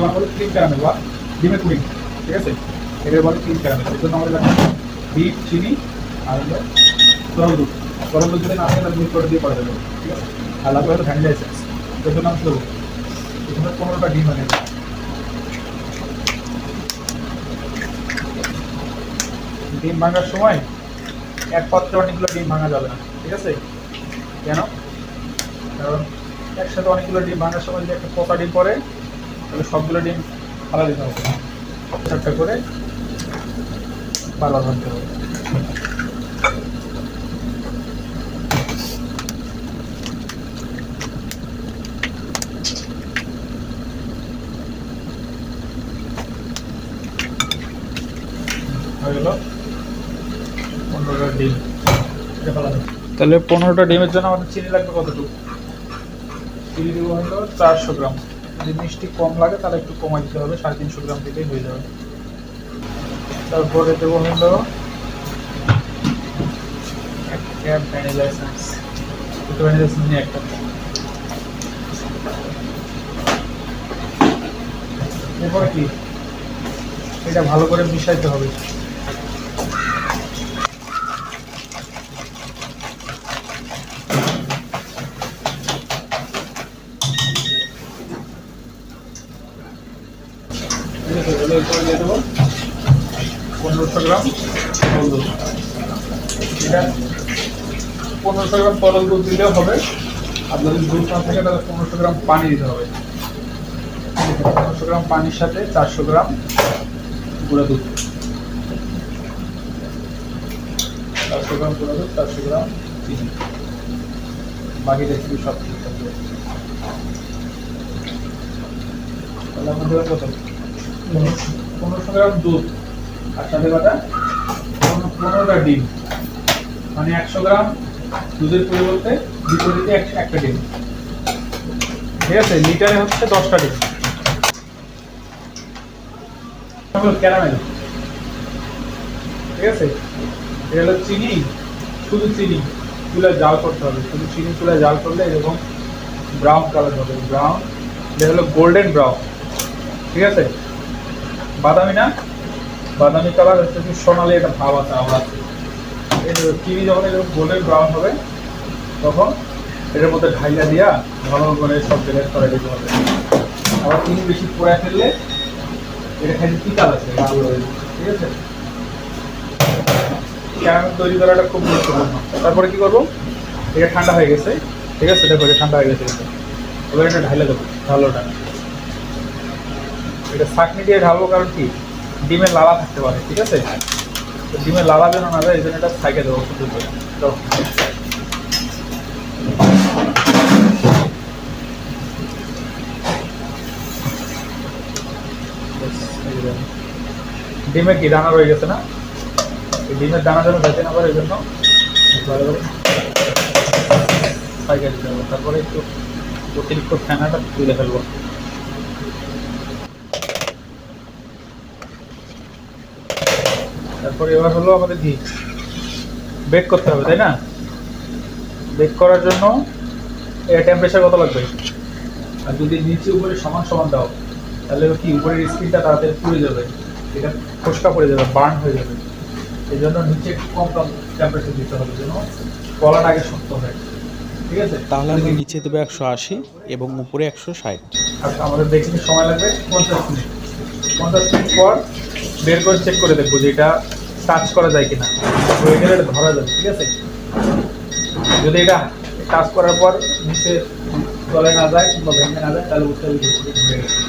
এবার হলো cream caramel বা ডিমের পুডিং, ঠিক আছে? এটার বলে ক্রিম ক্যারামেল। এর জন্য আমাদের লাগবে ডিম, চিনি আর হলো তরল দুধ। তরল দুধ যদি না থাকে তাহলে মিল্ক পাউডার দিয়ে করা যাবে, ঠিক আছে? আর লাগবে হলো ভ্যানিলা এসেন্স। এর জন্য আমি দেবো এখানে 15টা ডিম আনে। ডিম ভাঙার সময় এক পাত্রে অনেকগুলো ডিম ভাঙা যাবে না, ঠিক আছে? কেন? কারণ একসাথে অনেকগুলো ডিম ভাঙার সময় যদি একটা পোকা ডিম পড়ে তাহলে সবগুলো ডিম ফালা দিতে হবে, একটা করে বারবার ভাঙতে হবে। হয়ে গেল 15টা ডিম। তাহলে 15টা ডিমের জন্য আমাদের চিনি লাগবে কতটুকু? চিনি দেবো হলো 400 গ্রাম। যদি মিষ্টি কম লাগে তাহলে একটু কমাই দিতে হবে, 350 গ্রাম দিলেই হয়ে যাবে। তারপরে দেবো হলো 1 cup vanilla essence. Vanilla essence নিয়ে একটা। এরপরে কি এটা ভালো করে মিশাইতে হবে। এরপরে দিয়ে দেবো 1500 গ্রাম তরল দুধ। এটা 1500 গ্রাম তরল দুধ দিলেও হবে, আর যদি দুধ না থাকে তাহলে 1500 গ্রাম পানি দিতে হবে। 1500 গ্রাম পানির সাথে 400 গ্রাম গুঁড়া দুধ, 400 গ্রাম গুঁড়া দুধ, 400 গ্রাম চিনি। বাকি রেসিপি সব ঠিক থাকবে। তাহলে আমাদের কত? 1500 গ্রাম দুধ আর সাথে কটা 15টা ডিম, মানে 100 গ্রাম দুধের পরিবর্তে বিপরীতে একটা ডিম, ঠিক আছে? লিটারে হচ্ছে 10টা ডিম। ক্যারামেল, ঠিক আছে? এটা হলো চিনি, শুধু চিনি চুলায় জাল করতে হবে। শুধু চিনি চুলায় জাল করলে এরকম ব্রাউন কালার হবে, ব্রাউন। এটা হলো গোল্ডেন ব্রাউন, ঠিক আছে? বাদামি না, বাদামি কালার হচ্ছে কি সোনালি একটা ভাব আছে, আবার চিনি যখন এরকম গোল্ডেন ব্রাউন হবে তখন এটার মধ্যে ঢাইলা দিয়া ভালো করে সব জায়গায় ছড়াই দিতে হবে। আবার চিনি বেশি পোড়া ফেললে এটা খাইতে তিতা আছে, ঠিক আছে? ক্যারামেল তৈরি করাটা খুব গুরুত্বপূর্ণ। তারপরে কি করবো? এটা ঠান্ডা হয়ে গেছে, ঠিক আছে? দেখো এটা ঠান্ডা হয়ে গেছে। এবার এটা ঢাইলে দেবো, ঢালোটা এটা ছাঁকনি দিয়ে ঢালবো। কারণ কি ডিমের লালা থাকতে পারে, ঠিক আছে? তো ডিমের লালা যেন না যায় এই জন্য এটা ছাঁকে দেবো সুন্দর করে। ডিমে কি দানা রয়ে গেছে না? এই ডিমের দানা যেন বেঁচে না পারে এই জন্য ভালো করে ছাঁকে দিতে হবে। তারপরে একটু অতিরিক্ত ফেনাটা তুলে ফেলবো। তারপরে এবার হলো আমাদের কি বেক করতে হবে, তাই না? বেক করার জন্য এর টেম্পারেচার কত লাগবে? আর যদি নিচে উপরে সমান সমান দাও তাহলে কি উপরের স্কিনটা তাড়াতাড়ি পুড়ে যাবে, এটা ফসকা পড়ে যাবে, বার্ন হয়ে যাবে। এই জন্য নিচে একটু কম টেম্পারেচার দিতে হবে যেন কলাটা আগে শক্ত হয়, ঠিক আছে? তাহলে আমি নিচে দেবো 180 এবং উপরে 160। আচ্ছা, আমাদের দেখতে সময় লাগবে 50 মিনিট। 50 মিনিট পর বের করে চেক করে দেখবো যে এটা টাচ করা যায় কিনা, হয়ে গেলে এটা ধরা যাবে, ঠিক আছে? যদি এটা টাচ করার পর নিচে তলে না যায় কিংবা ভেঙে না যায় তাহলে বুঝতে হবে ধরে গেছে।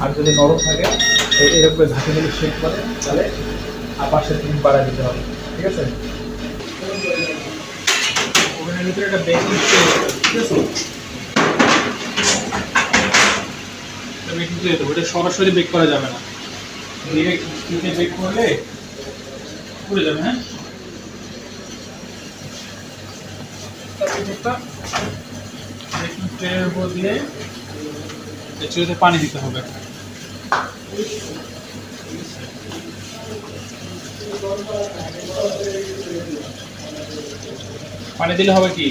আর যদি নরম থাকে এরকম করে ঝাঁকি দিলে শেক করে তাহলে পাশে 3 বাড়া দিতে হবে, ঠিক আছে? ওভেনের ভিতরে একটা বেকিং ট্রে, ঠিক আছে? বেকিং ট্রে দেবো, এটা সরাসরি বেক করা যাবে না, ডিরেক্ট স্টিকে বেক করলে পুড়ে যাবে। হ্যাঁ, বেকিং ট্রের উপর দিয়ে এর পানি দিতে হবে। পানি দিলে হবে কি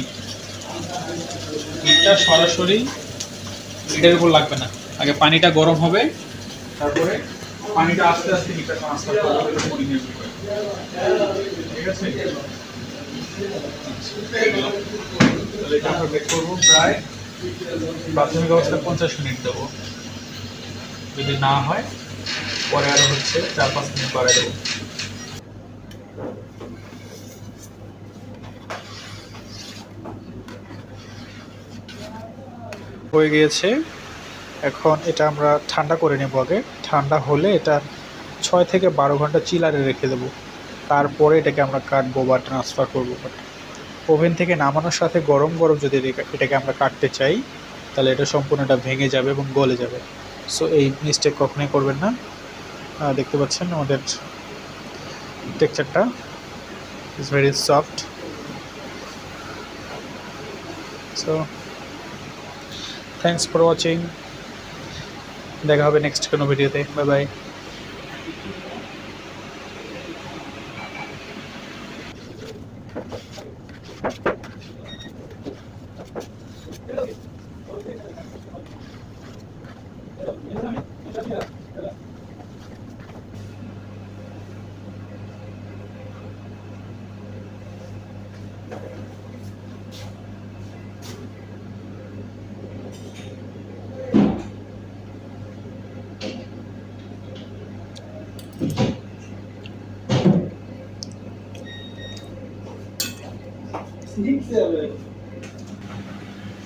হিটটা সরাসরি লিডের উপর লাগবে না, আগে পানিটা গরম হবে, তারপরে পানিটা আস্তে আস্তে হিটটা ট্রান্সফার করবে এটা পুডিংয়ের উপরে। ঠিক আছে, তাহলে এটা আমরা বেক করবো প্রায় প্রাথমিক অবস্থায় 50 মিনিট দেবো। যদি না হয় পরে আরো হচ্ছে 4-5 মিনিট বাড়াই দেবো। হয়ে গিয়েছে। এখন এটা আমরা ঠান্ডা করে নেব আগে। ঠান্ডা হলে এটা 6 থেকে 12 ঘন্টা চিলারে রেখে দেবো। তারপরে এটাকে আমরা কাটবো বা ট্রান্সফার করবো। ওভেন থেকে নামানোর সাথে গরম গরম যদি এটাকে আমরা কাটতে চাই তাহলে এটা সম্পূর্ণটা ভেঙে যাবে এবং গলে যাবে। সো এই মিস্টেক কখনোই করবেন না। দেখতে পাচ্ছেন আমাদের টেক্সচারটা is very soft. So thanks for watching. দেখা হবে নেক্সট কোনো ভিডিওতে। Bye bye.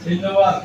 ধন্যবাদ।